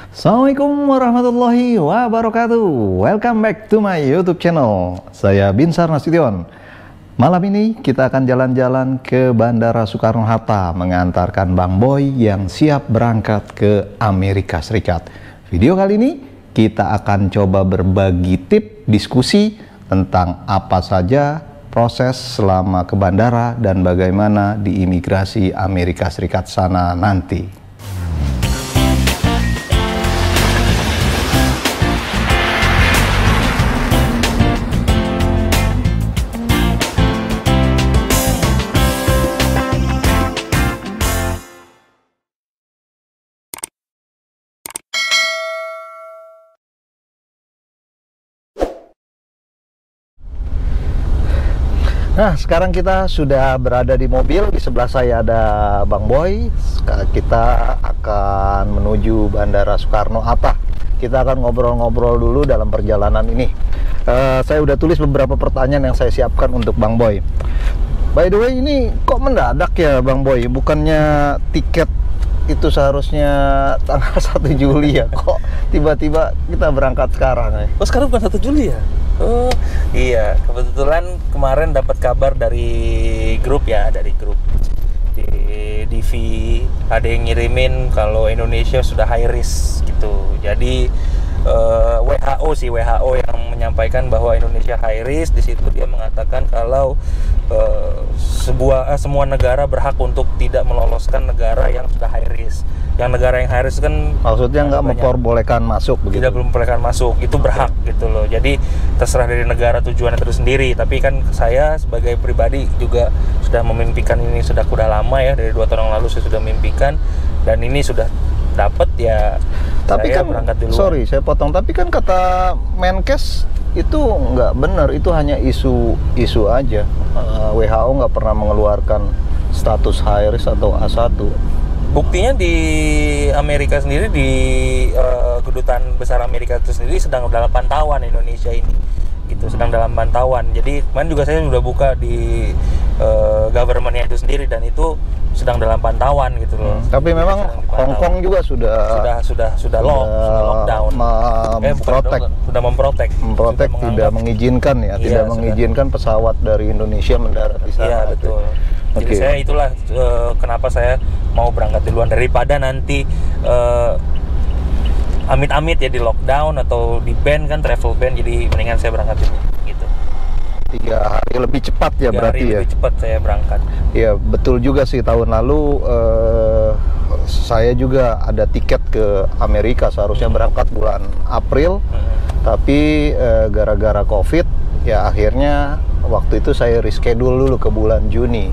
Assalamualaikum warahmatullahi wabarakatuh. Welcome back to my YouTube channel. Saya Binsar Nasution. Malam ini kita akan jalan-jalan ke Bandara Soekarno-Hatta mengantarkan Bang Boy yang siap berangkat ke Amerika Serikat. Video kali ini kita akan coba berbagi tip diskusi tentang apa saja proses selama ke bandara dan bagaimana di imigrasi Amerika Serikat sana nanti. Nah, sekarang kita sudah berada di mobil. Di sebelah saya ada Bang Boy. Kita akan menuju Bandara Soekarno-Hatta. Kita akan ngobrol-ngobrol dulu dalam perjalanan ini. Saya udah tulis beberapa pertanyaan yang saya siapkan untuk Bang Boy. By the way, ini kok mendadak ya Bang Boy? Bukannya tiket itu seharusnya tanggal 1 Juli ya? Kok tiba-tiba kita berangkat sekarang ya? Oh, sekarang bukan 1 Juli ya? Oh iya, kebetulan kemarin dapat kabar dari grup di DV, ada yang ngirimin kalau Indonesia sudah high risk gitu. Jadi WHO yang menyampaikan bahwa Indonesia high risk. Di situ dia mengatakan kalau semua negara berhak untuk tidak meloloskan negara yang sudah high risk. Yang negara yang high risk kan maksudnya nggak memperbolehkan masuk begitu? Tidak memperbolehkan masuk, itu berhak gitu loh. Jadi terserah dari negara tujuan itu sendiri. Tapi kan saya sebagai pribadi juga sudah memimpikan ini sudah lama ya, dari 2 tahun yang lalu saya sudah memimpikan dan ini sudah dapat ya. Tapi saya kan berangkat duluan. Sorry saya potong, tapi kan kata Menkes itu nggak benar, itu hanya isu aja. WHO nggak pernah mengeluarkan status high risk atau A1. Buktinya di Amerika sendiri, di kedutaan besar Amerika itu sendiri sedang dalam pantauan Indonesia ini gitu, sedang dalam pantauan. Jadi kemarin juga saya sudah buka di government-nya itu sendiri dan itu sedang dalam pantauan gitu loh. Tapi memang Hong Kong juga sudah lockdown. Sudah memprotek tidak mengizinkan ya, tidak mengizinkan pesawat dari Indonesia mendarat di sana. Iya, betul. Jadi saya itulah kenapa saya mau berangkat duluan daripada nanti amit-amit ya di lockdown atau di ban kan, travel ban. Jadi mendingan saya berangkat dulu gitu. 3 hari lebih cepat ya berarti ya. Lebih cepat saya berangkat. Ya betul juga sih, tahun lalu saya juga ada tiket ke Amerika, seharusnya berangkat bulan April, tapi gara-gara COVID ya akhirnya waktu itu saya reschedule dulu ke bulan Juni.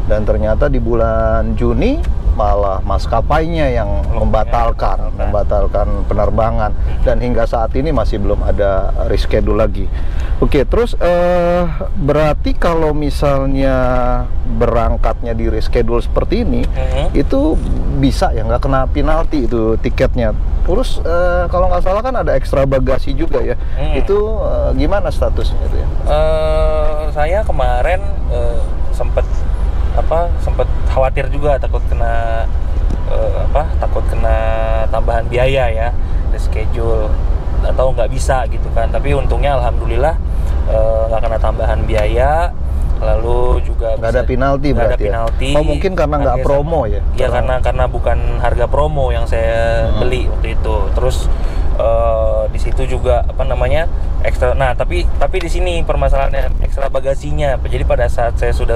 Dan ternyata di bulan Juni malah maskapainya yang membatalkan penerbangan, dan hingga saat ini masih belum ada reschedule lagi. Oke, terus berarti kalau misalnya berangkatnya di reschedule seperti ini, itu bisa ya nggak kena penalti itu tiketnya. Terus kalau nggak salah kan ada ekstra bagasi juga ya. Itu gimana statusnya itu ya? Saya kemarin sempat khawatir juga, takut kena tambahan biaya ya, reschedule atau nggak bisa gitu kan. Tapi untungnya alhamdulillah nggak kena tambahan biaya. Lalu juga nggak ada penalti berarti ya? Oh mungkin karena nggak promo ya? Ya karena bukan harga promo yang saya beli waktu itu. Terus di situ juga ekstra. Nah tapi di sini permasalahannya ekstra bagasinya. Jadi pada saat saya sudah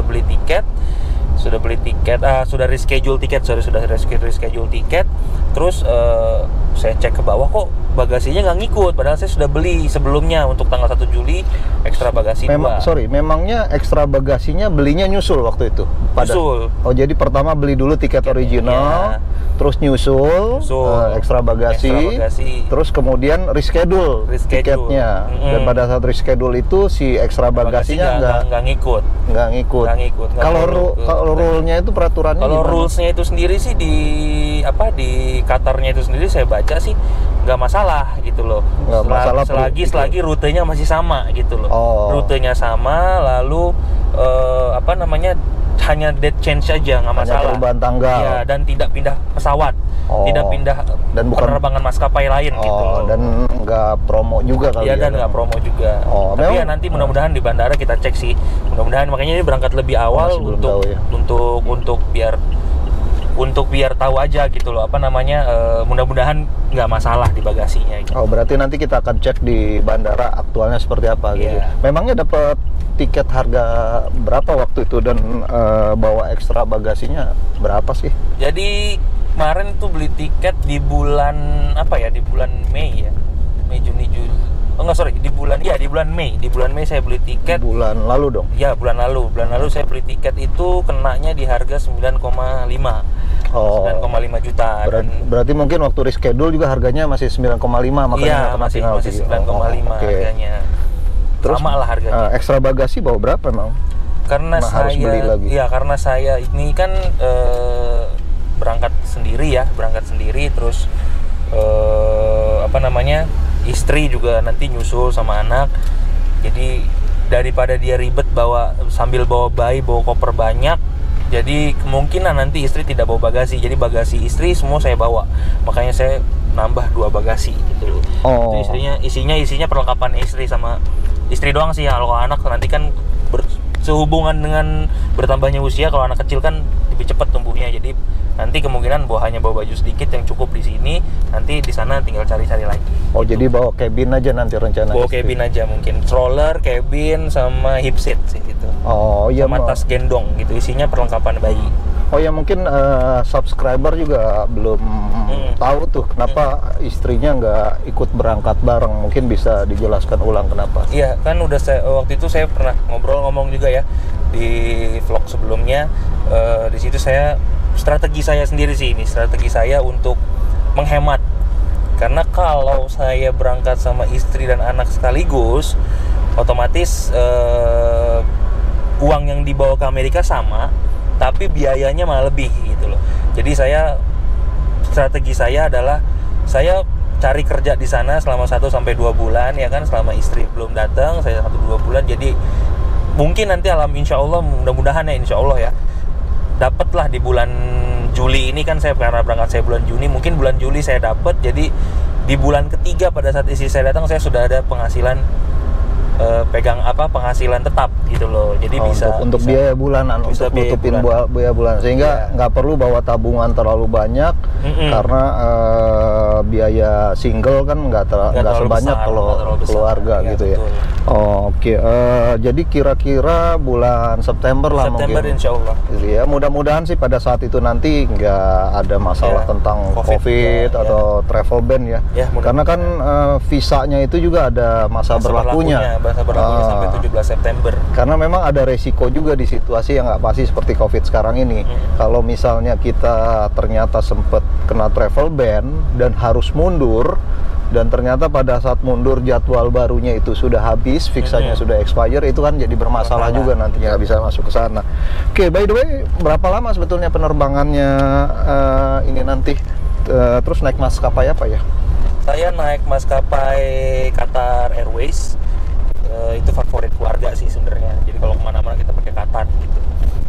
reschedule tiket, terus saya cek ke bawah kok bagasinya nggak ngikut, padahal saya sudah beli sebelumnya untuk tanggal 1 Juli ekstra bagasi. Memangnya ekstra bagasinya belinya nyusul waktu itu? Nyusul. Oh jadi pertama beli dulu tiket original, terus nyusul ekstra bagasi, terus kemudian reschedule tiketnya. Dan pada saat reschedule itu si ekstra bagasinya nggak ngikut. Kalau rule-nya itu peraturannya kalau gimana? Rules-nya itu sendiri sih di Qatarnya itu sendiri saya baca sih nggak masalah gitu loh. Selagi rutenya masih sama gitu loh. Rutenya sama, lalu hanya dead change aja, nggak Hanya masalah. perubahan tanggal. Iya, dan tidak pindah pesawat, tidak pindah dan bukan penerbangan maskapai lain gitu loh. Dan nggak promo juga kali Iya, ya. dan nggak promo juga. Tapi memang, ya nanti mudah-mudahan di bandara kita cek sih. Mudah-mudahan makanya ini berangkat lebih awal masih belum untuk tahu ya. untuk biar tahu aja gitu loh, apa namanya, mudah-mudahan nggak masalah di bagasinya gitu. Berarti nanti kita akan cek di bandara aktualnya seperti apa gitu. Iya. Memangnya dapat tiket harga berapa waktu itu dan bawa ekstra bagasinya berapa sih? Jadi kemarin tuh beli tiket di bulan apa ya? Di bulan Mei ya. Mei, Juni, Juli. Oh enggak, sorry, di bulan Mei. Di bulan Mei saya beli tiket. Bulan lalu dong? Ya, bulan lalu. Bulan lalu saya beli tiket itu kenanya di harga 9,5. 9,5 juta. Berarti mungkin waktu reschedule juga harganya masih 9,5, makanya iya, kena masih penalti. 9,5 harganya. Terus sama lah harganya. Ekstra bagasi bawa berapa emang? Karena harus beli lagi. Iya, karena saya ini kan berangkat sendiri terus apa namanya, istri juga nanti nyusul sama anak. Jadi daripada dia ribet sambil bawa bayi, bawa koper banyak, jadi kemungkinan nanti istri tidak bawa bagasi. Jadi bagasi istri semua saya bawa. Makanya saya nambah 2 bagasi gitu. Itu isinya perlengkapan istri sama istri doang sih. Kalau anak nanti kan sehubungan dengan bertambahnya usia, kalau anak kecil kan lebih cepat tumbuhnya. Jadi nanti kemungkinan hanya bawa baju sedikit yang cukup di sini, nanti di sana tinggal cari-cari lagi. Jadi bawa cabin aja nanti rencananya. Bawa cabin aja mungkin, stroller, cabin sama hip seat sih gitu. Iya, sama tas gendong gitu, isinya perlengkapan bayi. Mungkin subscriber juga belum tahu tuh kenapa istrinya nggak ikut berangkat bareng. Mungkin bisa dijelaskan ulang kenapa. Iya, kan waktu itu saya pernah ngomong juga ya di vlog sebelumnya. Di situ strategi saya sendiri sih ini, strategi saya untuk menghemat. Karena kalau saya berangkat sama istri dan anak sekaligus, otomatis uang yang dibawa ke Amerika sama, tapi biayanya malah lebih gitu loh. Jadi strategi saya adalah saya cari kerja di sana selama 1-2 bulan ya kan, selama istri belum datang, saya 1-2 bulan. Jadi mungkin nanti insya Allah, mudah-mudahan ya, insya Allah ya, dapatlah di bulan Juli ini kan, karena berangkat saya bulan Juni, mungkin bulan Juli saya dapat. Jadi di bulan ketiga pada saat istri saya datang, saya sudah ada penghasilan penghasilan tetap gitu loh. Jadi untuk biaya bulanan, untuk nutupin biaya bulanan, sehingga nggak perlu bawa tabungan terlalu banyak. Karena biaya single kan nggak sebanyak kalau keluarga gitu ya. Oke. Jadi kira-kira bulan September lah mungkin. September insya Allah. Gitu ya. Mudah-mudahan sih pada saat itu nanti nggak ada masalah tentang COVID atau travel ban ya. Karena kan visanya itu juga ada masa berlakunya sampai 17 September. Karena memang ada resiko juga di situasi yang nggak pasti seperti COVID sekarang ini. Kalau misalnya kita ternyata sempat kena travel ban dan harus mundur, dan ternyata pada saat mundur jadwal barunya itu sudah habis, visanya sudah expire, itu kan jadi bermasalah juga nantinya, nggak bisa masuk ke sana. Oke, by the way, berapa lama sebetulnya penerbangannya ini nanti? Terus naik maskapai apa ya? Saya naik maskapai Qatar Airways. Itu favorit keluarga sih sebenarnya. Jadi kalau kemana-mana kita pakai Qatar gitu.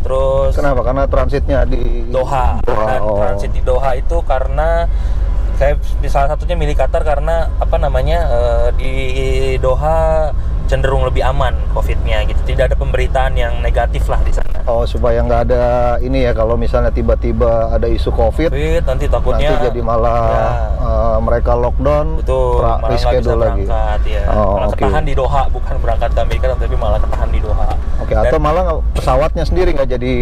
Terus kenapa? Karena transitnya di Doha. Dan transit di Doha itu karena saya salah satunya milih Qatar karena di Doha cenderung lebih aman COVID-nya gitu. Tidak ada pemberitaan yang negatif lah di sana. Supaya nggak ada ini ya, kalau misalnya tiba-tiba ada isu COVID, nanti takutnya nanti jadi malah mereka lockdown, malah nggak bisa berangkat ya. Malah ketahan di Doha, bukan berangkat ke Amerika tapi malah ketahan di Doha. Atau malah pesawatnya sendiri nggak jadi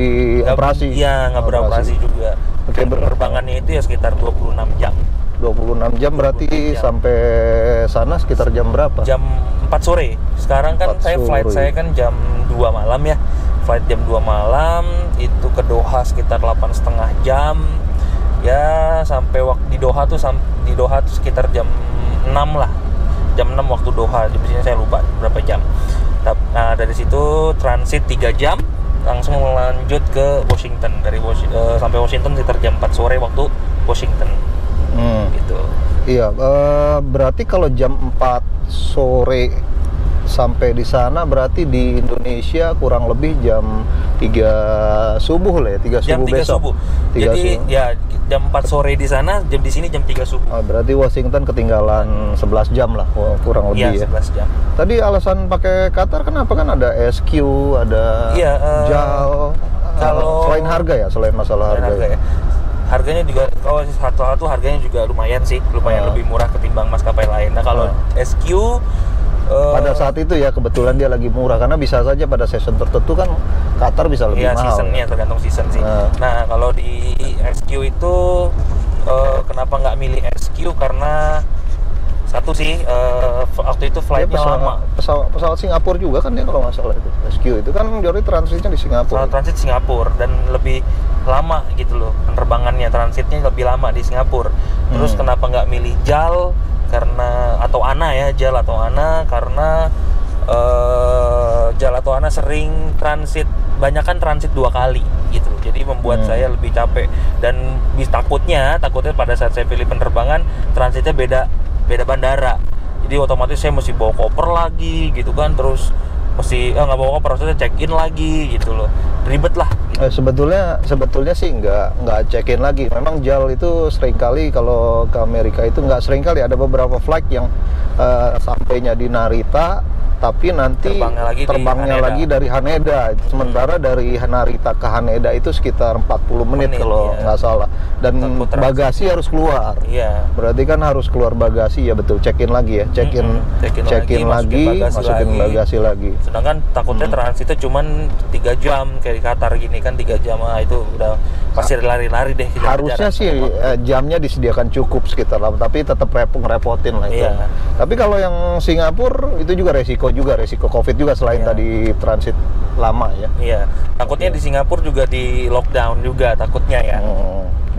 operasi. Iya, nggak beroperasi juga. Penerbangannya itu ya sekitar 26 jam. 26 jam berarti sampai sana sekitar jam berapa? Jam 4 sore. Sekarang kan flight saya kan jam 2 malam ya. Flight jam 2 malam itu ke Doha sekitar 8,5 jam. Ya, sampai waktu di Doha tuh sekitar jam 6 lah. Jam 6 waktu Doha. Di sini saya lupa berapa jam. Nah, dari situ transit 3 jam langsung lanjut ke Washington. Sampai Washington sekitar jam 4 sore waktu Washington. Gitu. Iya, berarti kalau jam 4 sore sampai di sana, berarti di Indonesia kurang lebih jam 3 subuh lah ya, 3 Jam subuh 3 besok. subuh. 3 Jadi subuh. ya jam 4 sore di sana, jam di sini jam 3 subuh. Oh, berarti Washington ketinggalan 11 jam lah, kurang lebih Iya, ya. 11 jam. Tadi alasan pakai Qatar kenapa, kan ada SQ, ada Iya, JAL. kalau- Selain harga ya, selain masalah Dan harga. harga ya. Harganya juga, satu harganya juga lumayan sih, lumayan lebih murah ketimbang maskapai lain. Nah kalau SQ Pada saat itu ya kebetulan dia lagi murah, karena bisa saja pada season tertentu kan Qatar bisa lebih ya mahal. seasonnya tergantung season sih. Nah kalau di SQ itu kenapa nggak milih SQ, karena satu sih waktu itu Dia flightnya lama. pesawat Singapura juga kan dia kalau nggak salah itu. SQ itu kan jadi transitnya di Singapura. Transit Singapura dan lebih lama gitu loh penerbangannya, transitnya lebih lama di Singapura. Terus kenapa nggak milih JAL karena atau ANA ya, JAL atau ANA karena JAL atau ANA sering transit, banyak kan transit 2 kali gitu. Jadi membuat saya lebih capek dan takutnya pada saat saya pilih penerbangan transitnya beda bandara. Jadi otomatis saya mesti bawa koper lagi gitu kan, terus mesti nggak bawa koper, harusnya check in lagi gitu loh, ribet lah gitu. Sebetulnya sih nggak check in lagi. Memang JAL itu seringkali kalau ke Amerika itu nggak seringkali, ada beberapa flight yang sampainya di Narita tapi nanti terbangnya lagi dari Haneda. Sementara dari Narita ke Haneda itu sekitar 40 menit kalau nggak salah, dan bagasi harus keluar. Iya. Berarti kan harus keluar bagasi ya, betul, check in lagi ya, check in lagi, masukin bagasi lagi. Sedangkan takutnya transitnya cuman 3 jam kayak di Qatar gini kan, 3 jam itu udah pasti lari-lari deh. Harusnya sih jamnya disediakan cukup sekitar, tapi tetap ngerepotin lah itu. Iya. Tapi kalau yang Singapura itu juga resiko COVID juga, selain tadi transit lama ya. Iya, takutnya di Singapura juga di lockdown juga takutnya ya.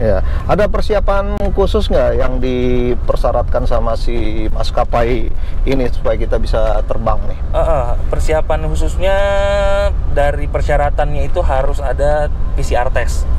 Ya, ada persiapan khusus nggak yang dipersyaratkan sama si maskapai ini supaya kita bisa terbang nih? Persiapan khususnya dari persyaratannya itu harus ada PCR test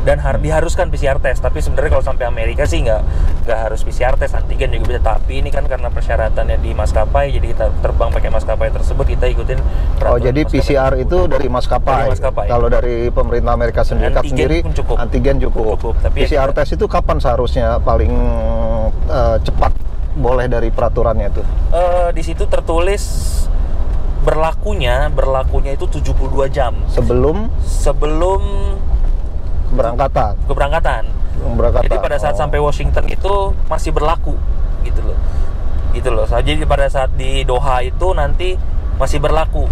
dan diharuskan PCR test. Tapi sebenarnya kalau sampai Amerika sih nggak harus PCR test, antigen juga bisa. Tapi ini kan karena persyaratannya di maskapai, jadi kita terbang pakai maskapai tersebut, kita ikutin peraturan. Oh, jadi PCR itu dari maskapai. Kalau dari pemerintah Amerika Serikat sendiri antigen cukup. Tapi PCR test itu kapan seharusnya paling cepat boleh dari peraturannya itu? Di situ tertulis berlakunya itu 72 jam sebelum keberangkatan. Jadi pada saat sampai Washington itu masih berlaku gitu loh. Jadi pada saat di Doha itu nanti masih berlaku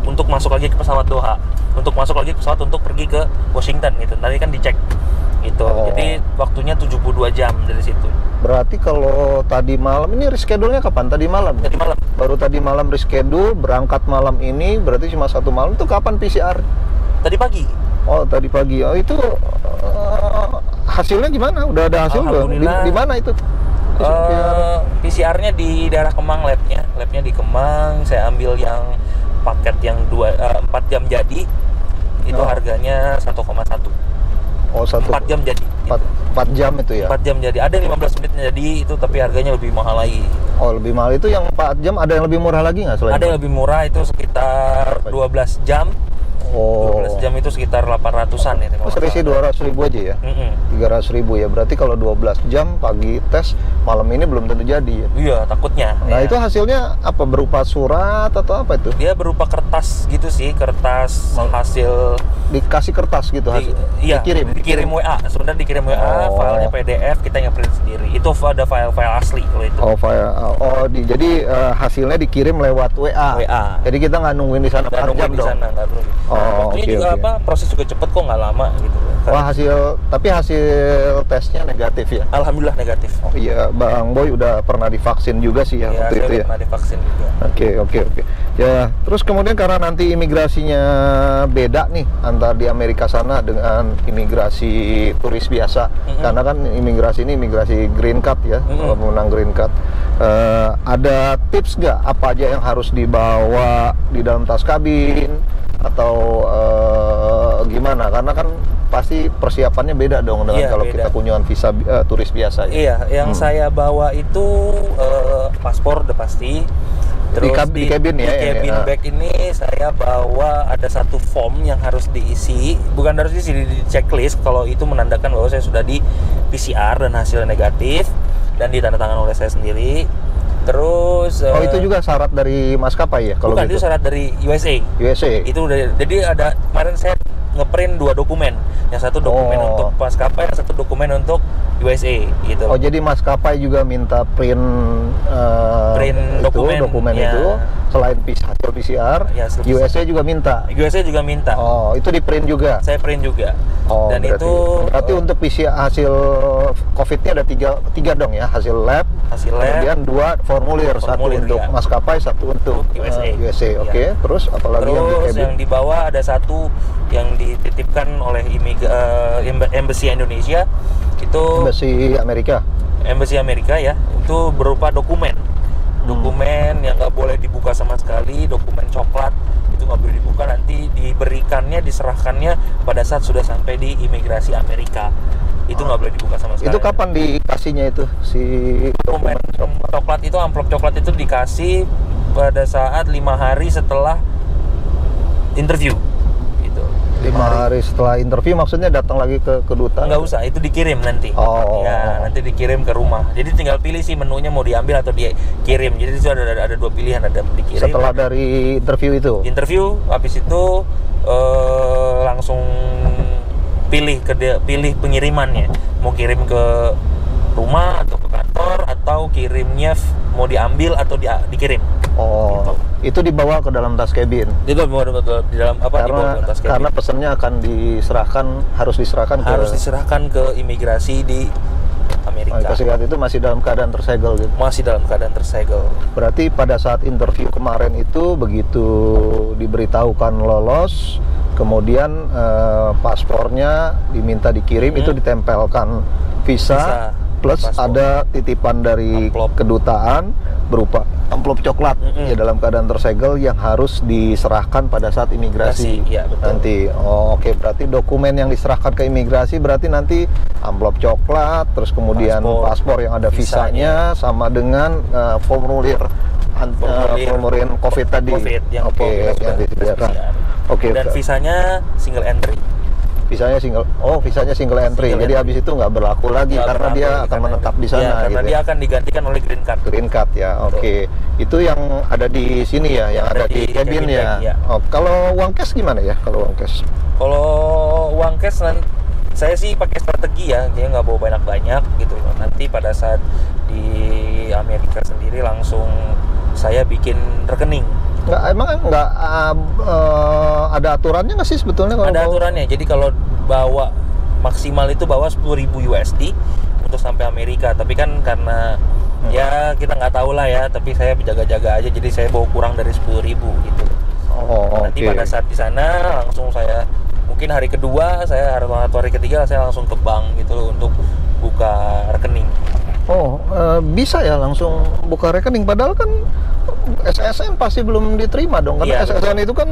untuk masuk lagi ke pesawat Doha, untuk masuk lagi ke pesawat untuk pergi ke Washington gitu. Nanti kan dicek gitu. Jadi waktunya 72 jam dari situ. Berarti kalau tadi malam ini reschedule-nya kapan? Tadi malam. Baru tadi malam reschedule, berangkat malam ini, berarti cuma 1 malam. Itu kapan PCR? Tadi pagi. Oh, tadi pagi. Oh, itu hasilnya gimana? Udah ada hasil belum? Di mana itu? PCR-nya di daerah Kemang, labnya di Kemang. Saya ambil yang paket yang 4 jam jadi. Itu harganya 1,1. Oh, 4 jam jadi. 4 jam itu ya? 4 jam jadi. Ada yang 15 menit jadi itu, tapi harganya lebih mahal lagi. Oh, lebih mahal itu yang 4 jam. Ada yang lebih murah lagi nggak selain? Ada yang lebih murah, itu sekitar 12 jam. 12 jam itu sekitar 800-an ya. Selisih 200.000 aja ya? 300.000 ya. Berarti kalau 12 jam pagi tes, malam ini belum tentu jadi ya? Iya, takutnya. Nah, itu hasilnya apa? Berupa surat atau apa itu? Dia berupa kertas gitu sih, kertas hasil. Dikasih kertas gitu hasil? Iya, dikirim WA. Sebenarnya dikirim WA, filenya PDF, kita yang print sendiri. Itu ada file-file asli kalau itu. Jadi hasilnya dikirim lewat WA. Jadi kita nggak nungguin di sana 4 jam dong? Waktunya juga proses juga cepet kok, nggak lama gitu. Wah, tapi hasil tesnya negatif ya? Alhamdulillah negatif. Oh iya, Bang Boy udah pernah divaksin juga sih ya waktu itu ya? Pernah divaksin juga. Oke. Ya, terus kemudian karena nanti imigrasinya beda nih antara di Amerika sana dengan imigrasi turis biasa. Karena kan imigrasi ini imigrasi green card ya, kalau menang green card. Ada tips nggak apa aja yang harus dibawa di dalam tas kabin? Atau gimana? Karena kan pasti persiapannya beda dong dengan kalau kita kunjungan visa turis biasa ya? Iya, yang saya bawa itu paspor udah pasti, Terus di cabin ya, di cabin bag ini saya bawa ada satu form yang harus diisi, bukan harus diisi, di checklist kalau itu menandakan bahwa saya sudah di PCR dan hasilnya negatif dan ditandatangan oleh saya sendiri. Terus itu juga syarat dari maskapai ya kalau bukan, gitu? itu syarat dari USA. Itu udah, jadi ada kemarin saya ngeprint 2 dokumen. Yang satu dokumen untuk maskapai, yang satu dokumen untuk USA gitu. Oh, jadi maskapai juga minta print dokumen ya. itu selain hasil PCR, ya, USA juga minta. USA juga minta. Oh, itu di print juga. Saya print juga. Oh, dan berarti untuk PCR hasil COVID-nya ada tiga dong ya, hasil lab, kemudian 2 formulir, satu untuk ya. Maskapai, satu untuk USA. Oke. Terus apalagi yang dibawa ada satu yang dititipkan oleh Embassy Indonesia, itu Embassy Amerika ya, itu berupa dokumen yang nggak boleh dibuka sama sekali, dokumen coklat itu nggak boleh dibuka, nanti diserahkannya pada saat sudah sampai di imigrasi Amerika, itu nggak boleh dibuka sama sekali. Itu kapan dikasihnya itu si dokumen coklat itu, amplop coklat itu dikasih pada saat 5 hari setelah interview. 5 hari setelah interview maksudnya datang lagi ke kedutaan? Nggak usah, itu dikirim nanti. Nanti dikirim ke rumah. Jadi tinggal pilih sih menunya mau diambil atau dikirim. Jadi itu ada 2 pilihan, ada dikirim. Setelah dari interview itu? Interview, habis itu langsung pilih pengirimannya. Mau kirim ke rumah atau ke kantor, atau kirimnya mau diambil atau dikirim. Oh, gitu. Itu dibawa ke dalam tas cabin. Itu dibawa di dalam apa? Dibawa ke tas cabin. Karena pesannya akan harus diserahkan ke imigrasi di Amerika. Amerika Serikat itu masih dalam keadaan tersegel gitu. Masih dalam keadaan tersegel. Berarti pada saat interview kemarin itu begitu diberitahukan lolos, kemudian paspornya diminta dikirim, itu ditempelkan visa. Plus paspor. Ada titipan dari kedutaan berupa amplop coklat ya, dalam keadaan tersegel yang harus diserahkan pada saat imigrasi nanti. Oke. Berarti dokumen yang diserahkan ke imigrasi berarti nanti amplop coklat, terus kemudian paspor yang ada visanya sama dengan formulir COVID tadi. Yang disediakan. Dan visanya single entry. Visanya single entry. Jadi habis itu nggak berlaku lagi karena dia akan menetap di sana. Karena dia akan digantikan oleh green card. Green card ya. Oke. Itu yang ada di sini ya, yang ada di cabin ya. Oh, kalau uang cash gimana ya? Kalau uang cash saya sih pakai strategi ya, dia nggak bawa banyak gitu. Nanti pada saat di Amerika sendiri langsung saya bikin rekening. Nggak ada aturannya nggak sih sebetulnya? Ada aturannya. Jadi kalau bawa maksimal itu bawa 10.000 USD untuk sampai Amerika. Tapi kan karena ya kita nggak tahu lah ya. Tapi saya berjaga-jaga aja. Jadi saya bawa kurang dari 10.000 gitu. Nanti pada saat di sana langsung saya, mungkin hari kedua saya atau hari ketiga saya langsung ke bank gitu untuk buka rekening. Bisa ya langsung buka rekening, padahal kan SSN pasti belum diterima dong, karena SSN itu kan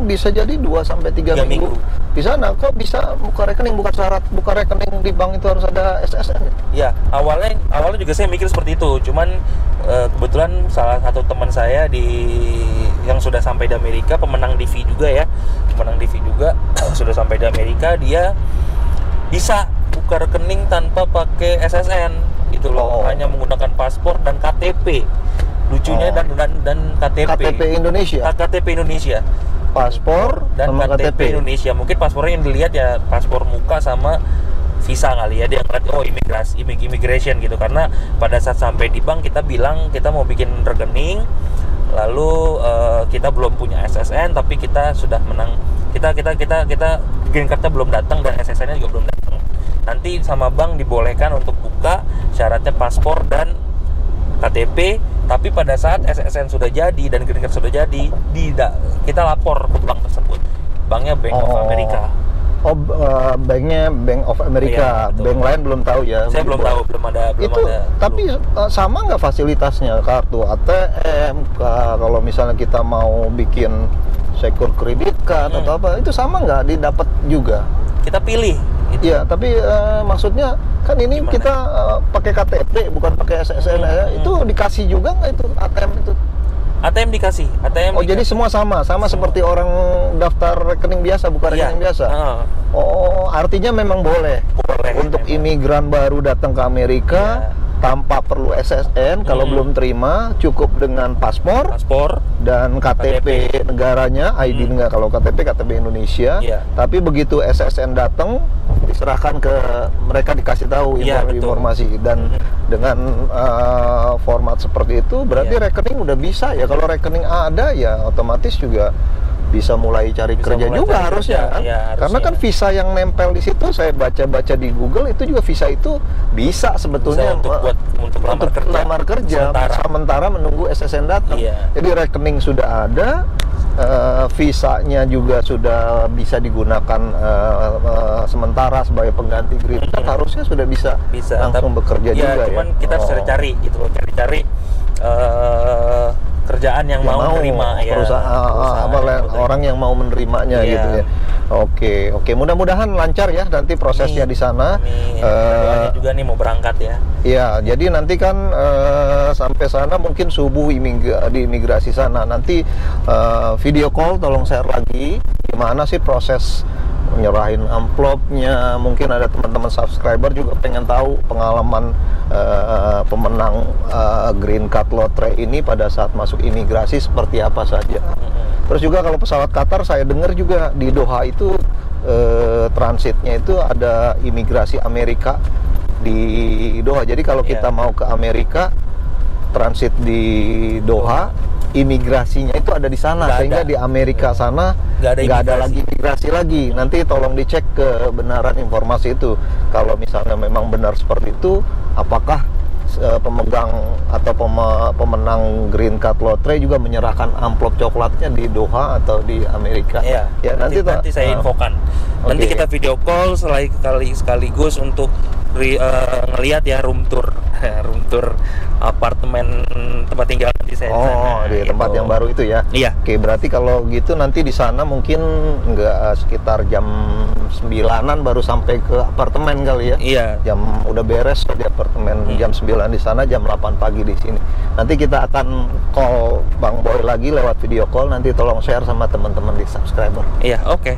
bisa jadi 2-3 minggu. Di sana kok bisa buka rekening, bukan syarat buka rekening di bank itu harus ada SSN? Ya, awalnya juga saya mikir seperti itu, cuman kebetulan salah satu teman saya yang sudah sampai di Amerika, pemenang DV juga sudah sampai di Amerika, dia bisa buka rekening tanpa pakai SSN gitu loh, hanya menggunakan paspor dan KTP. Lucunya dan KTP Indonesia. Paspor dan KTP Indonesia. Mungkin paspornya yang dilihat ya paspor muka sama visa kali ya, dia ngeliat immigration gitu. Karena pada saat sampai di bank kita bilang kita mau bikin rekening, lalu kita belum punya SSN tapi kita sudah menang. Kita green card-nya belum datang dan SSN-nya juga belum datang. Nanti sama bank dibolehkan untuk buka, syaratnya paspor dan KTP, tapi pada saat SSN sudah jadi dan green card sudah jadi, kita lapor ke bank tersebut. Banknya Bank of America. Banknya Bank of America. Bank lain belum tahu ya. Saya belum tahu, belum ada. Tapi sama nggak fasilitasnya, kartu ATM, kalau misalnya kita mau bikin secure credit card atau apa, itu sama nggak didapat juga? Kita pilih. Iya, tapi maksudnya kan ini gimana? Kita pakai KTP bukan pakai SSN itu dikasih juga nggak itu ATM itu? ATM dikasih, ATM. Oh, jadi semua sama seperti orang daftar rekening biasa, bukan Iya. rekening biasa. Oh, artinya memang boleh untuk imigran baru datang ke Amerika tanpa perlu SSN. Kalau belum terima, cukup dengan paspor dan KTP negaranya, ID enggak. Kalau KTP Indonesia. Iya. Tapi begitu SSN datang, diserahkan ke mereka, dikasih tahu Iya, informasi. Dan dengan format seperti itu, berarti rekening udah bisa ya. Kalau rekening ada ya otomatis juga bisa mulai cari kerja juga harusnya kan? Ya, Karena kan visa yang nempel di situ, saya baca-baca di Google itu juga visa itu bisa sebetulnya bisa untuk lamar kerja sementara menunggu SSN datang. Jadi rekening sudah ada, visanya juga sudah bisa digunakan sementara sebagai pengganti green card, harusnya sudah bisa langsung bekerja juga cuman ya. kita harus cari gitu loh, cari kerjaan yang mau menerima orang yang mau menerimanya gitu ya. Oke, mudah-mudahan lancar ya nanti prosesnya di sana. Doanya juga nih mau berangkat ya. Iya, jadi nanti kan sampai sana mungkin subuh di imigrasi sana. Nanti video call tolong share lagi gimana sih proses nyerahin amplopnya. Mungkin ada teman-teman subscriber juga pengen tahu pengalaman pemenang Green Card Lotre ini pada saat masuk imigrasi seperti apa saja. Terus juga kalau pesawat Qatar, saya dengar juga di Doha itu transitnya itu ada imigrasi Amerika di Doha. Jadi kalau kita mau ke Amerika, transit di Doha, imigrasinya itu ada di sana, sehingga di Amerika sana nggak ada lagi imigrasi lagi. Nanti tolong dicek kebenaran informasi itu. Kalau misalnya memang benar seperti itu, apakah pemegang atau pemenang Green Card Lotre juga menyerahkan amplop coklatnya di Doha atau di Amerika? Ya, nanti saya infokan. Nanti kita video call sekaligus untuk ngelihat ya room tour apartemen tempat tinggal di sana. Di tempat yang baru itu ya. Iya. Oke, berarti kalau gitu nanti di sana mungkin nggak sekitar jam 9-an baru sampai ke apartemen kali ya. Iya. Jam udah beres di apartemen jam 9 di sana, jam 8 pagi di sini. Nanti kita akan call Bang Boy lagi lewat video call, nanti tolong share sama teman-teman di subscriber. Iya, oke.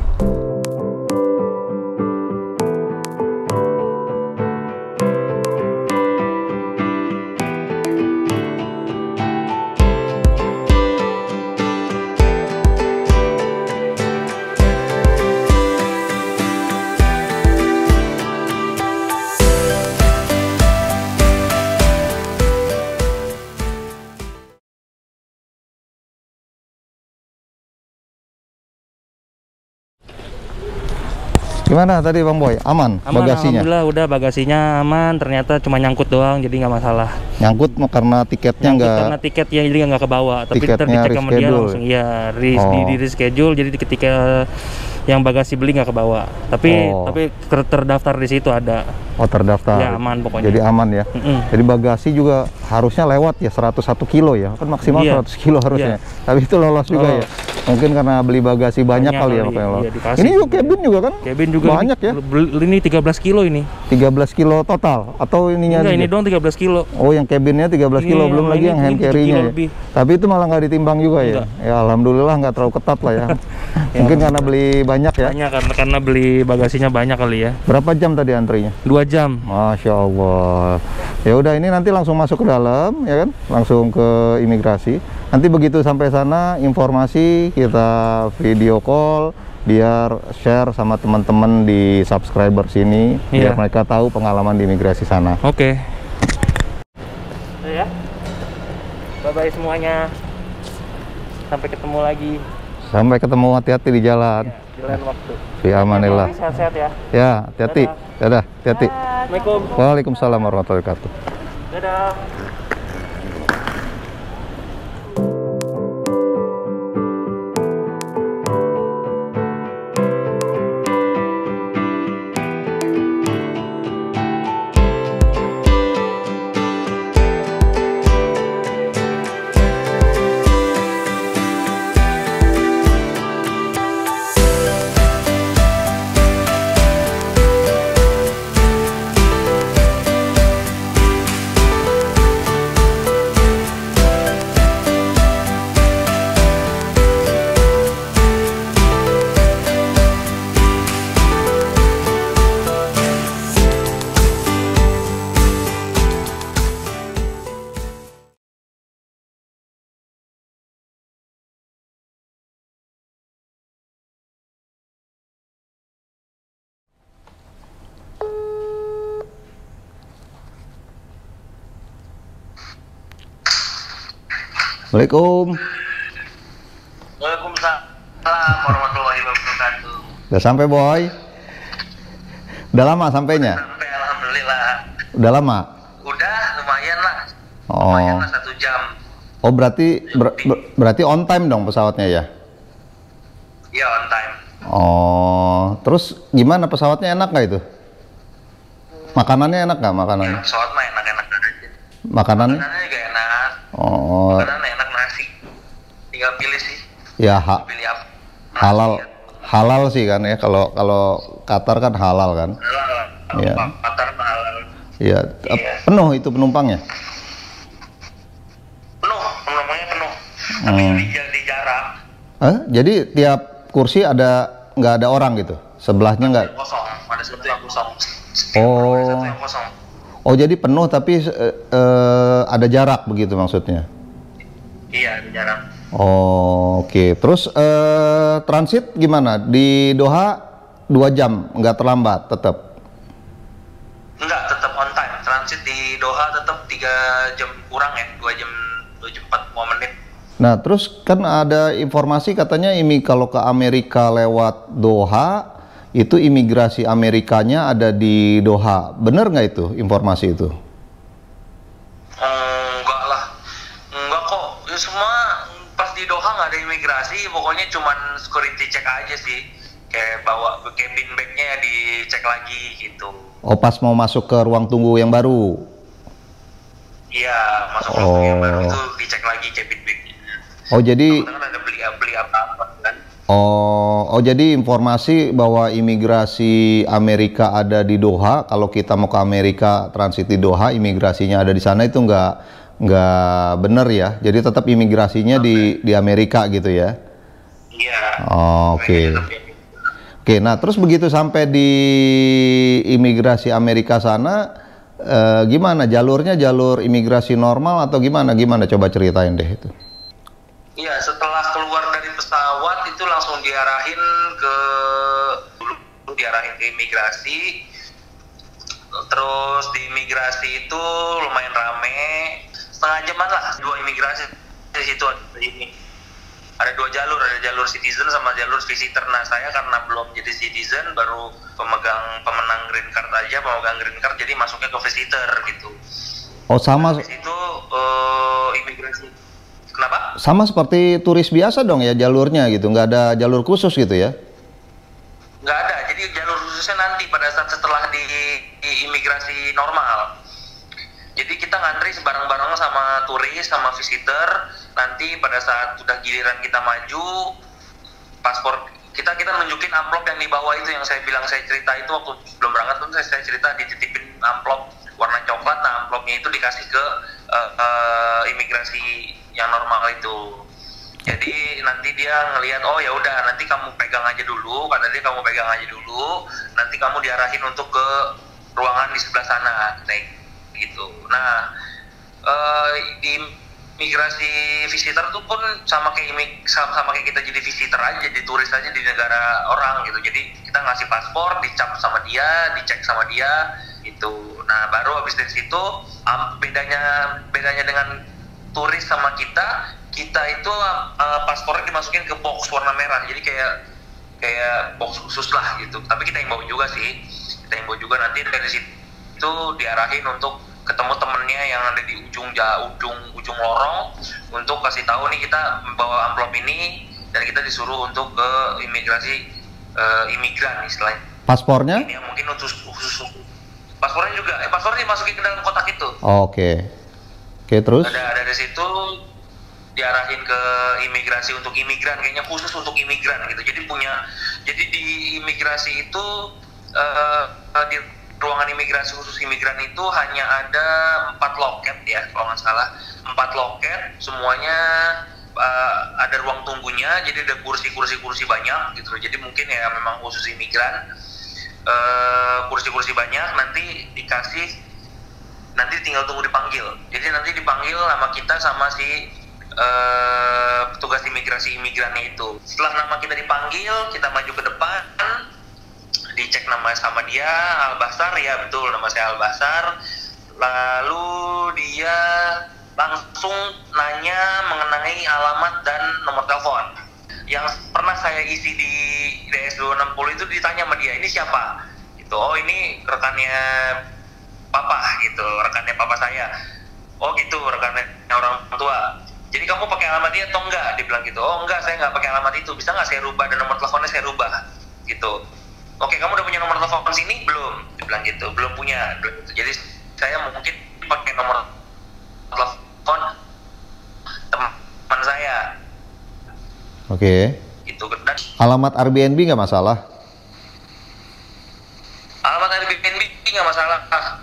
Gimana tadi Bang Boy? Aman bagasinya? Alhamdulillah udah, bagasinya aman. Ternyata cuma nyangkut doang, jadi nggak masalah. Nyangkut karena tiketnya nggak? Karena tiketnya jadi nggak kebawa. Tapi ntar dicek sama dia langsung. Iya, di reschedule. Jadi ketika yang bagasi beli nggak kebawa. Tapi terdaftar di situ ada. Oh, terdaftar. Ya, aman pokoknya. Jadi aman ya. Jadi bagasi juga harusnya lewat ya 101 kilo ya. Kan maksimal 100 kilo harusnya. Tapi itu lolos juga ya. Mungkin karena beli bagasi banyak kali ya makanya lolos. Ini juga cabin juga kan? Cabin juga banyak ya. Ini 13 kilo ini. 13 kilo total atau ininya? Enggak, ini doang 13 kilo. Oh, yang cabinnya 13 kilo, belum lagi yang hand carry-nya ya. Tapi itu malah nggak ditimbang juga ya. Ya alhamdulillah nggak terlalu ketat lah ya. Mungkin karena beli banyak ya. Banyak karena beli bagasinya banyak kali ya. Berapa jam tadi antrinya? 2 jam. Masya Allah. Ya udah, ini nanti langsung masuk ke dalam ya kan, langsung ke imigrasi. Nanti begitu sampai sana, informasi kita video call, biar share sama teman-teman di subscriber sini, biar mereka tahu pengalaman di imigrasi sana. Oke. Ya. Bye-bye semuanya. Sampai ketemu lagi. Sampai ketemu, hati-hati di jalan. Ya, jalan waktu. Fi amanillah. Sehat-sehat ya. Ya, hati-hati. Dadah, hati-hati. Assalamualaikum. Waalaikumsalam warahmatullahi wabarakatuh. Dadah. Assalamualaikum. Waalaikumsalam warahmatullahi wabarakatuh. Udah sampai, Boy? Udah lama sampainya? Sampai, alhamdulillah. Udah lama? Udah, lumayan lah. Oh. Lumayan lah 1 jam. Oh, berarti on time dong pesawatnya ya? Iya, on time. Oh, terus gimana pesawatnya, enak nggak itu? Makanannya enak nggak Ya, makanannya? pesawat mah enak-enak aja. Makanannya? Makanannya juga enak. Oh, Makanan enak, nasi. Tinggal pilih sih. ya Pilih apa? halal, halal sih kan ya. Kalau Qatar kan halal kan? Iya. Qatar halal. Iya. Iya. Penuh itu penumpangnya? Penumpangnya penuh. Tapi di jarak Jadi tiap kursi nggak ada orang gitu? Sebelahnya nggak? kosong. Ada satu yang kosong. Oh. Ada satu yang kosong. Oh, jadi penuh tapi ada jarak begitu maksudnya? Iya, di jarak. Oh, oke. Terus transit gimana? Di Doha 2 jam, nggak terlambat tetap? Enggak, tetap on time. Transit di Doha tetap 3 jam kurang ya, 2 jam 4 menit. Nah, terus kan ada informasi katanya kalau ke Amerika lewat Doha, itu imigrasi Amerikanya ada di Doha. Bener nggak itu informasi itu? Enggak lah. Enggak kok. Ya semua pas di Doha nggak ada imigrasi, pokoknya cuman security check aja sih. Kayak bawa cabin bag-nya dicek lagi gitu. Oh, pas mau masuk ke ruang tunggu yang baru? Iya, masuk ruang yang baru itu dicek lagi cabin bag-nya. Oh, jadi... Kan ada beli apa-apa kan. Oh, jadi informasi bahwa imigrasi Amerika ada di Doha, kalau kita mau ke Amerika transit di Doha, imigrasinya ada di sana, itu nggak benar ya? Jadi tetap imigrasinya di Amerika gitu ya? Iya. Oh, oke. Oke, nah terus begitu sampai di imigrasi Amerika sana, gimana? Jalurnya jalur imigrasi normal atau gimana? Gimana? Coba ceritain deh itu. Iya, setelah keluar dari pesawat itu langsung diarahin ke imigrasi. Terus di imigrasi itu lumayan rame, setengah jaman lah, 2 imigrasi di situ ada 2 jalur, ada jalur citizen sama jalur visitor. Nah, saya karena belum jadi citizen, baru pemenang green card aja, pemegang green card, jadi masuknya ke visitor gitu. Oh, sama. Di situ imigrasi. Kenapa? Sama seperti turis biasa dong ya jalurnya gitu, nggak ada jalur khusus gitu ya? Nggak ada, jadi jalur khususnya nanti pada saat setelah di imigrasi normal. Jadi kita ngantri bareng-bareng sama turis, sama visitor. Nanti pada saat sudah giliran kita maju, paspor kita nunjukin amplop yang di bawah itu yang saya bilang, saya cerita itu waktu belum berangkat pun saya cerita, dititipin amplop warna coklat. Nah, amplopnya itu dikasih ke imigrasi yang normal itu. Jadi nanti dia ngelihat, oh ya udah nanti kamu pegang aja dulu, kata dia, kamu pegang aja dulu, nanti kamu diarahin untuk ke ruangan di sebelah sana, kayak gitu. Nah, di migrasi visitor tuh pun sama kayak kita jadi visitor aja, jadi turis aja di negara orang gitu. Jadi kita ngasih paspor, dicap sama dia, dicek sama dia gitu. Nah, baru habis dari situ bedanya dengan turis sama kita itu paspornya dimasukin ke box warna merah, jadi kayak box khusus lah gitu. Tapi kita yang bawa juga sih, nanti dari situ diarahin untuk ketemu temennya yang ada di ujung lorong untuk kasih tahu nih kita bawa amplop ini, dan kita disuruh untuk ke imigrasi imigran istilahnya. Paspornya? Ini yang mungkin khusus paspornya juga, paspornya dimasukin ke dalam kotak itu. Oh, oke, terus? Ada dari situ diarahin ke imigrasi untuk imigran, kayaknya khusus untuk imigran gitu. Jadi di imigrasi itu di ruangan imigrasi khusus imigran itu hanya ada 4 loket ya kalau nggak salah, 4 loket semuanya ada ruang tunggunya, jadi ada kursi banyak gitu. Jadi mungkin ya memang khusus imigran, kursi banyak, nanti tinggal tunggu dipanggil. Jadi nanti dipanggil nama kita sama si petugas imigrasi imigrannya itu. Setelah nama kita dipanggil, kita maju ke depan, dicek nama sama dia, Al Basar, ya betul nama saya Al Basar. Lalu dia langsung nanya mengenai alamat dan nomor telepon. Yang pernah saya isi di DS260 itu ditanya sama dia, ini siapa? Gitu. Oh, ini rekannya papa gitu, rekannya papa saya. Oh gitu, rekannya orang tua. Jadi kamu pakai alamat dia atau enggak? Dia bilang gitu. Oh enggak, saya nggak pakai alamat itu. Bisa nggak saya rubah dan nomor teleponnya saya rubah? Gitu. Oke, kamu udah punya nomor telepon sini? Belum. Dia bilang gitu. Belum punya. Jadi saya mungkin pakai nomor telepon teman saya. Oke. Gitu. Dan Alamat Airbnb nggak masalah? alamat Airbnb nggak masalah.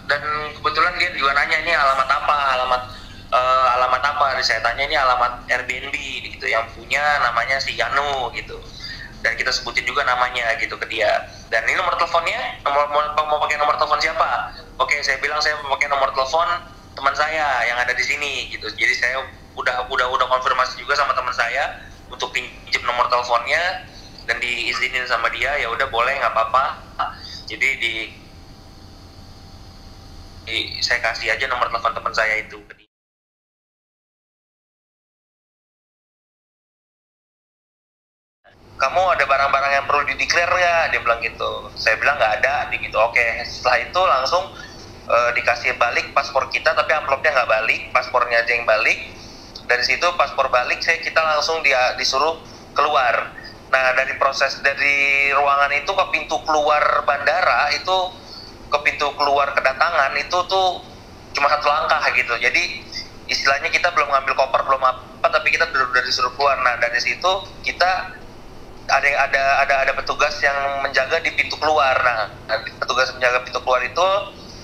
Dan kebetulan dia juga nanya ini alamat apa, alamat apa. Saya tanya ini alamat Airbnb gitu, yang punya namanya si Yanu gitu. Dan kita sebutin juga namanya gitu ke dia. Dan ini nomor teleponnya, mau pakai nomor telepon siapa? Oke, saya bilang saya mau pakai nomor telepon teman saya yang ada di sini gitu. Jadi saya udah konfirmasi juga sama teman saya untuk pinjam nomor teleponnya dan diizinin sama dia, ya udah boleh, nggak apa-apa. Jadi saya kasih aja nomor telepon teman saya itu ke dia. Kamu ada barang-barang yang perlu di-declare nggak? Dia bilang gitu. Saya bilang nggak ada, dia gitu. Oke, setelah itu langsung dikasih balik paspor kita, tapi amplopnya nggak balik, paspornya aja yang balik. Dari situ paspor balik, kita langsung disuruh keluar. Nah, dari ruangan itu ke pintu keluar bandara itu, ke pintu keluar kedatangan itu tuh cuma 1 langkah gitu. Jadi istilahnya kita belum ngambil koper, belum apa, tapi kita udah disuruh keluar. Nah, dari situ kita ada petugas yang menjaga di pintu keluar. Nah, petugas menjaga pintu keluar itu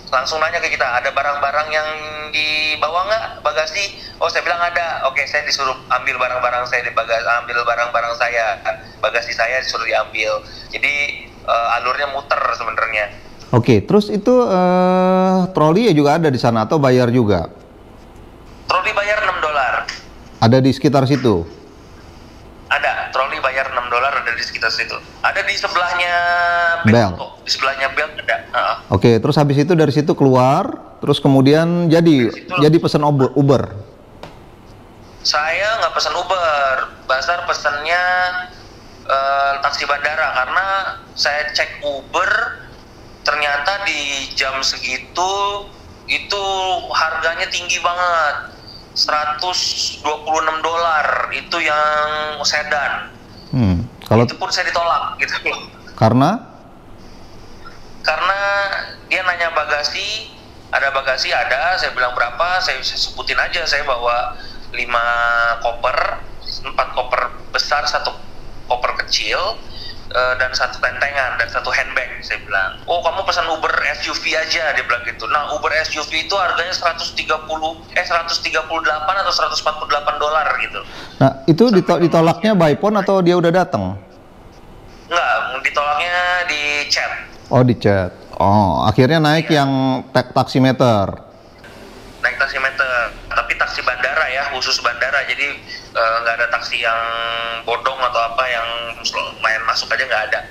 langsung nanya ke kita, ada barang-barang yang dibawa nggak, bagasi? Oh, saya bilang ada. Oke, saya disuruh ambil barang-barang saya di bagasi, ambil barang-barang saya, bagasi saya disuruh diambil. Jadi alurnya muter sebenarnya. Oke, terus itu troli ya juga ada di sana atau bayar juga? Troli bayar $6. Ada di sekitar situ? Ada, troli bayar $6 ada di sekitar situ. Ada di sebelahnya Bel. Di sebelahnya Bel ada. Oke, terus habis itu dari situ keluar, terus kemudian jadi pesan Uber. Saya nggak pesan Uber, Basar pesannya taksi bandara, karena saya cek Uber ternyata di jam segitu itu harganya tinggi banget. $126 itu yang sedan. Kalau itu pun saya ditolak gitu loh. Karena dia nanya bagasi, ada bagasi ada, saya bilang berapa, saya sebutin aja, saya bawa 5 koper, 4 koper besar, 1 koper kecil, dan 1 tentengan dan 1 handbag. Saya bilang, oh kamu pesan Uber SUV aja, dia bilang gitu. Nah, Uber SUV itu harganya 138 atau $148 gitu. Nah, itu ditolaknya by phone atau dia udah datang? Enggak, ditolaknya di chat. Oh, di chat. Oh, akhirnya naik yang taksimeter. Naik taksimeter, tapi taksi bandara ya, khusus bandara. Jadi nggak ada taksi yang bodong atau apa yang main masuk aja, nggak ada.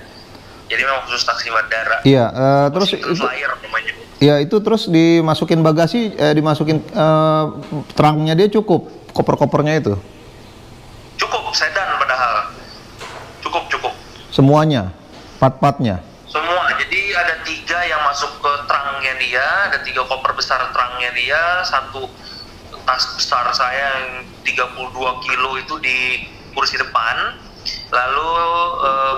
Jadi memang khusus taksi bandara. Iya, terus itu, flyer namanya. Iya, itu terus dimasukin bagasi, dimasukin trangnya dia cukup, koper-kopernya itu. Cukup, sedan padahal. Cukup. Semuanya, part-partnya. Semua, jadi ada 3 yang masuk ke trangnya dia, ada 3 koper besar trangnya dia, 1 tas besar saya yang 32 kilo itu di kursi depan, lalu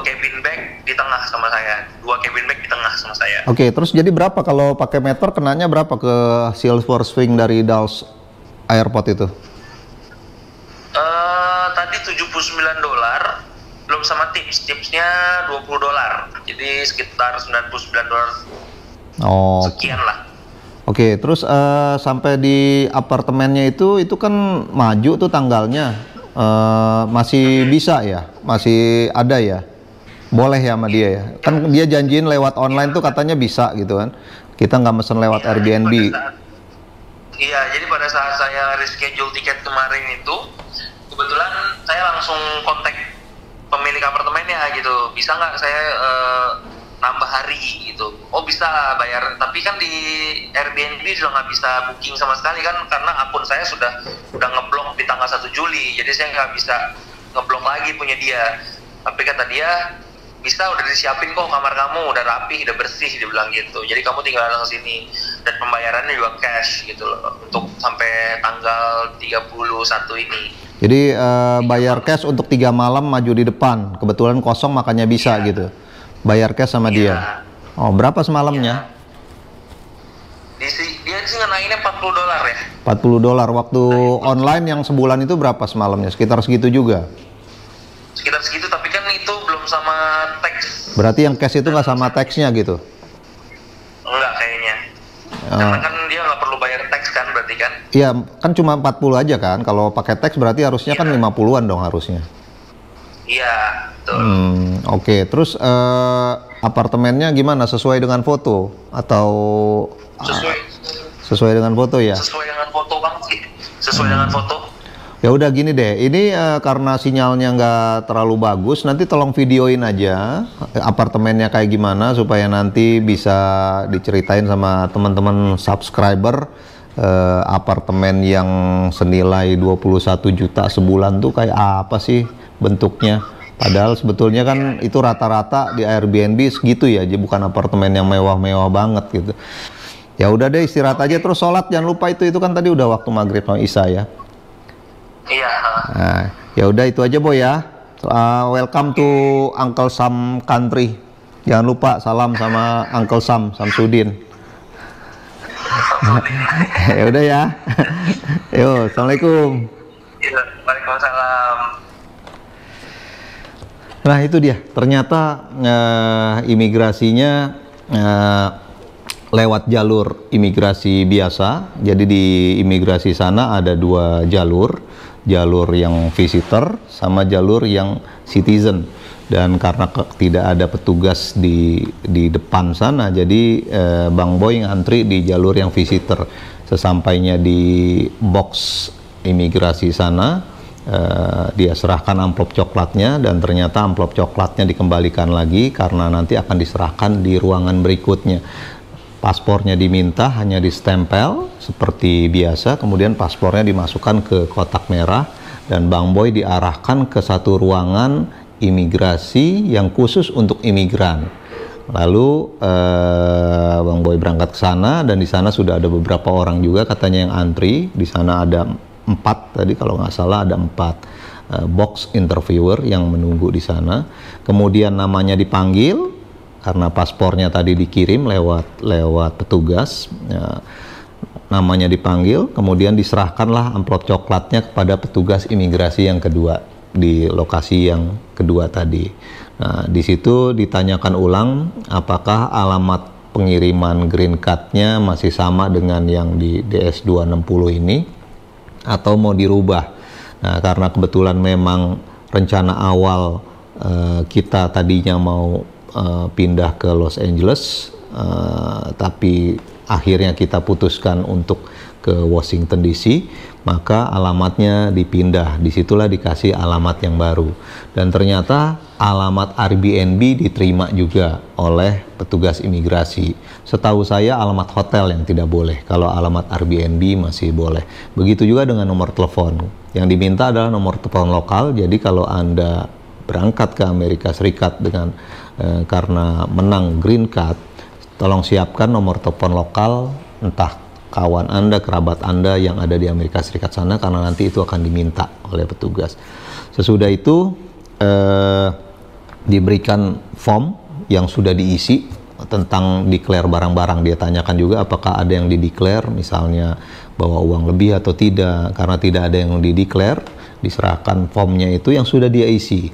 cabin bag di tengah sama saya, 2 cabin bag di tengah sama saya. Oke, terus jadi berapa kalau pakai meter, kenanya berapa ke Silver Spring dari Dallas Airport itu? Tadi $79, belum sama tipsnya $20, jadi sekitar $99 sekian lah. Oke, terus sampai di apartemennya itu kan maju tuh tanggalnya, masih bisa ya, masih ada ya, boleh ya sama dia ya, kan dia janjiin lewat online tuh katanya bisa gitu kan, kita nggak mesen lewat Airbnb. Iya, jadi pada saat saya reschedule tiket kemarin itu, kebetulan saya langsung kontak pemilik apartemennya gitu, bisa nggak saya nambah hari gitu. Oh bisa lah bayar, tapi kan di Airbnb sudah nggak bisa booking sama sekali kan, karena akun saya udah ngeblok di tanggal 1 Juli, jadi saya nggak bisa ngeblok lagi punya dia. Tapi kata dia, bisa, udah disiapin kok kamar kamu, udah rapi, udah bersih, dia bilang gitu. Jadi kamu tinggal datang ke sini, dan pembayarannya juga cash gitu loh, untuk sampai tanggal 31 ini. Jadi bayar cash untuk 3 malam maju di depan, kebetulan kosong makanya bisa gitu. Bayar cash sama dia. Oh, berapa semalamnya? Dia sih ngenainnya $40 ya. $40. Waktu online yang sebulan itu berapa semalamnya? Sekitar segitu juga? Sekitar segitu, tapi kan itu belum sama teks. Berarti yang cash itu nggak sama teksnya gitu? Enggak kayaknya. Karena kan dia nggak perlu bayar teks kan, berarti kan? Iya, kan cuma 40 aja kan. Kalau pakai teks berarti harusnya kan 50-an dong harusnya. Iya, betul. Oke. Terus apartemennya gimana? Sesuai dengan foto atau sesuai dengan foto ya? Sesuai dengan foto banget sih. Sesuai dengan foto. Ya udah gini deh, ini karena sinyalnya nggak terlalu bagus, nanti tolong videoin aja apartemennya kayak gimana supaya nanti bisa diceritain sama teman-teman subscriber apartemen yang senilai 21 juta sebulan tuh kayak apa sih bentuknya. Padahal sebetulnya kan itu rata-rata di Airbnb segitu ya, jadi bukan apartemen yang mewah-mewah banget gitu. Ya udah deh, istirahat aja terus sholat, jangan lupa itu kan tadi udah waktu maghrib sama isya ya. Iya. Nah, ya udah itu aja Boy ya. Welcome to Uncle Sam Country. Jangan lupa salam sama Uncle Sam Samsudin. Ya udah ya. Yo, assalamualaikum. Iya, waalaikumsalam. Nah itu dia. Ternyata imigrasinya lewat jalur imigrasi biasa. Jadi di imigrasi sana ada 2 jalur. Jalur yang visitor sama jalur yang citizen, dan karena tidak ada petugas di depan sana, jadi Bang Boy ngantri di jalur yang visitor. Sesampainya di box imigrasi sana, dia serahkan amplop coklatnya, dan ternyata amplop coklatnya dikembalikan lagi karena nanti akan diserahkan di ruangan berikutnya. Paspornya diminta hanya distempel seperti biasa, kemudian paspornya dimasukkan ke kotak merah, dan Bang Boy diarahkan ke satu ruangan imigrasi yang khusus untuk imigran. Lalu Bang Boy berangkat ke sana, dan di sana sudah ada beberapa orang juga katanya yang antri. Di sana ada 4 tadi kalau nggak salah, ada 4 box interviewer yang menunggu di sana. Kemudian namanya dipanggil karena paspornya tadi dikirim lewat petugas, ya, namanya dipanggil, kemudian diserahkanlah amplop coklatnya kepada petugas imigrasi yang kedua di lokasi yang kedua tadi. Nah, di situ ditanyakan ulang apakah alamat pengiriman green card-nya masih sama dengan yang di DS260 ini atau mau dirubah. Nah, karena kebetulan memang rencana awal kita tadinya mau pindah ke Los Angeles, tapi akhirnya kita putuskan untuk ke Washington DC, maka alamatnya dipindah. Disitulah dikasih alamat yang baru, dan ternyata alamat Airbnb diterima juga oleh petugas imigrasi. Setahu saya alamat hotel yang tidak boleh, kalau alamat Airbnb masih boleh. Begitu juga dengan nomor telepon. Yang diminta adalah nomor telepon lokal. Jadi kalau Anda berangkat ke Amerika Serikat dengan karena menang green card, tolong siapkan nomor telepon lokal, entah kawan Anda, kerabat Anda yang ada di Amerika Serikat sana, karena nanti itu akan diminta oleh petugas. Sesudah itu diberikan form yang sudah diisi tentang declare barang-barang. Dia tanyakan juga apakah ada yang dideclare, misalnya bawa uang lebih atau tidak. Karena tidak ada yang dideclare, diserahkan formnya itu yang sudah dia isi.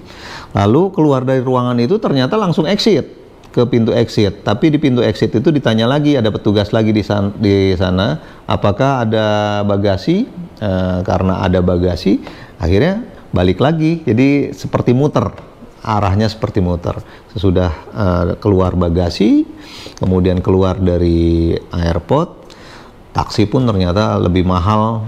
Lalu keluar dari ruangan itu ternyata langsung exit ke pintu exit. Tapi di pintu exit itu ditanya lagi, ada petugas lagi di sana apakah ada bagasi. Karena ada bagasi, akhirnya balik lagi. Jadi seperti muter, arahnya seperti muter. Sesudah keluar bagasi, kemudian keluar dari airport, taksi pun ternyata lebih mahal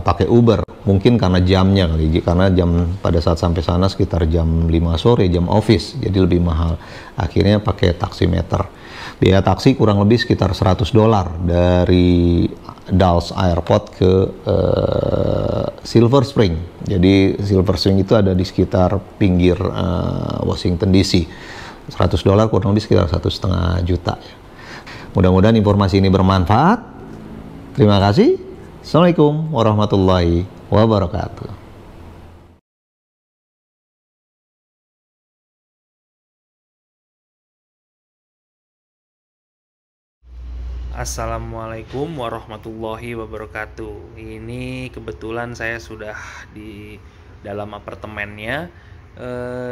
pakai Uber. mungkin karena jamnya kali, karena jam pada saat sampai sana sekitar jam 5 sore, jam office, jadi lebih mahal. Akhirnya pakai taksimeter. Biaya taksi kurang lebih sekitar $100 dari Dallas Airport ke Silver Spring. Jadi Silver Spring itu ada di sekitar pinggir Washington DC. $100 kurang lebih sekitar 1,5 juta. Mudah-mudahan informasi ini bermanfaat. Terima kasih. Assalamualaikum warahmatullahi wabarakatuh. Assalamualaikum warahmatullahi wabarakatuh. Ini kebetulan saya sudah di dalam apartemennya.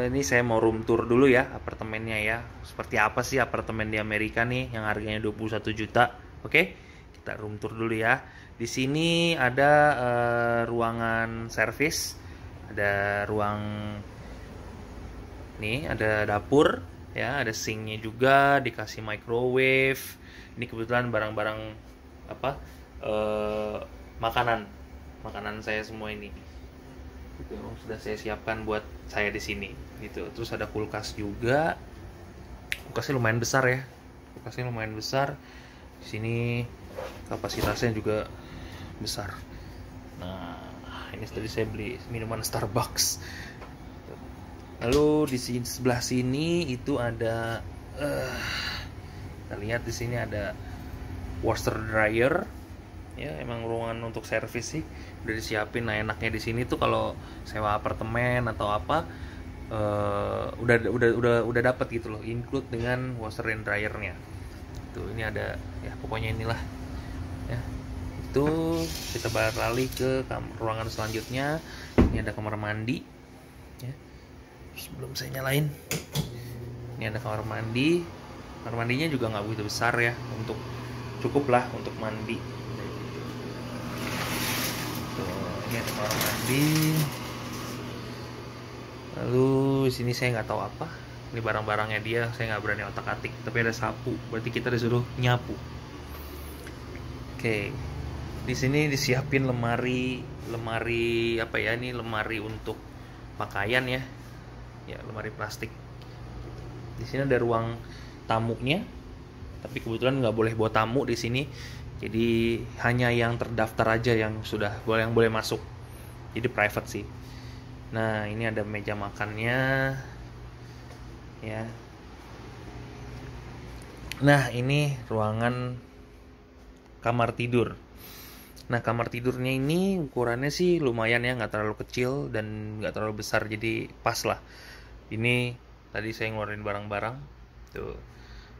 Ini saya mau room tour dulu ya apartemennya ya. Seperti apa sih apartemen di Amerika nih yang harganya 21 juta. Oke, kita room tour dulu ya. Di sini ada ruangan servis, ada ruang nih, ada dapur ya, ada sinknya juga, dikasih microwave. Ini kebetulan barang-barang apa makanan saya semua ini itu sudah saya siapkan buat saya di sini gitu. Terus ada kulkas juga, kulkasnya lumayan besar ya, di sini kapasitasnya juga besar. Nah, ini tadi saya beli minuman Starbucks. Lalu di sini, sebelah sini itu ada kita lihat di sini ada washer dryer ya, emang ruangan untuk servis sih udah disiapin. Nah, enaknya di sini tuh kalau sewa apartemen atau apa udah dapat gitu loh, include dengan washer and dryernya. Tuh ini ada ya, pokoknya inilah ya. Itu kita beralih ke ruangan selanjutnya. Ini ada kamar mandi ya. Sebelum saya nyalain, ini ada kamar mandi. Kamar mandinya juga nggak begitu besar ya, untuk cukup lah untuk mandi. Tuh, ini ada kamar mandi. Lalu di sini saya nggak tahu apa. Ini barang-barangnya dia, saya nggak berani otak-atik. Tapi ada sapu, berarti kita disuruh nyapu. Oke. Di sini disiapin lemari apa ya, ini lemari untuk pakaian ya. Ya, lemari plastik. Di sini ada ruang tamunya, tapi kebetulan nggak boleh bawa tamu di sini. Jadi hanya yang terdaftar aja yang boleh masuk. Jadi private sih. Nah, ini ada meja makannya. Ya. Nah, ini ruangan kamar tidur. Nah, kamar tidurnya ini ukurannya sih lumayan ya, nggak terlalu kecil dan nggak terlalu besar, jadi pas lah. Ini tadi saya ngeluarin barang-barang, tuh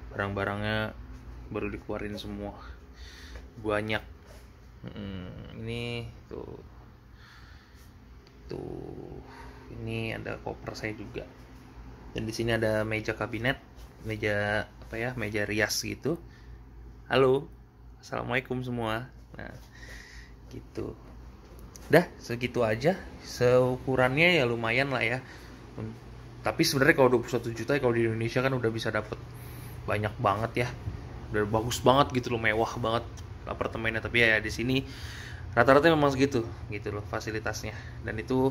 barang-barangnya baru dikeluarin semua, banyak. Ini tuh ini ada koper saya juga, dan di sini ada meja kabinet, meja apa ya, meja rias gitu. Halo, assalamualaikum semua. Nah, gitu. Dah segitu aja. Seukurannya ya lumayan lah ya. Tapi sebenarnya kalau 21 juta ya, kalau di Indonesia kan udah bisa dapet banyak banget ya. Udah bagus banget gitu loh, mewah banget apartemennya. Tapi ya di sini rata-rata memang segitu gitu loh fasilitasnya. Dan itu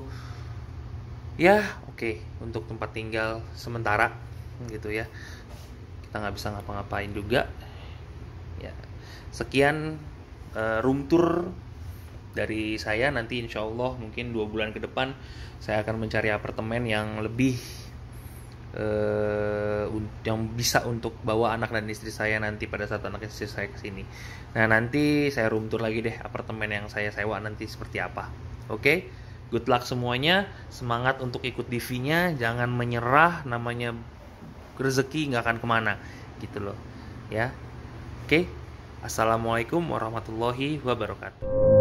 ya oke untuk tempat tinggal sementara gitu ya. Kita nggak bisa ngapa-ngapain juga. Ya, sekian room tour dari saya. Nanti insya Allah mungkin 2 bulan ke depan saya akan mencari apartemen yang lebih yang bisa untuk bawa anak dan istri saya nanti pada saat anak istri saya kesini. Nah, nanti saya room tour lagi deh apartemen yang saya sewa nanti seperti apa. Oke, good luck semuanya. Semangat untuk ikut DV-nya, jangan menyerah. Namanya rezeki nggak akan kemana gitu loh ya. Oke, assalamualaikum warahmatullahi wabarakatuh.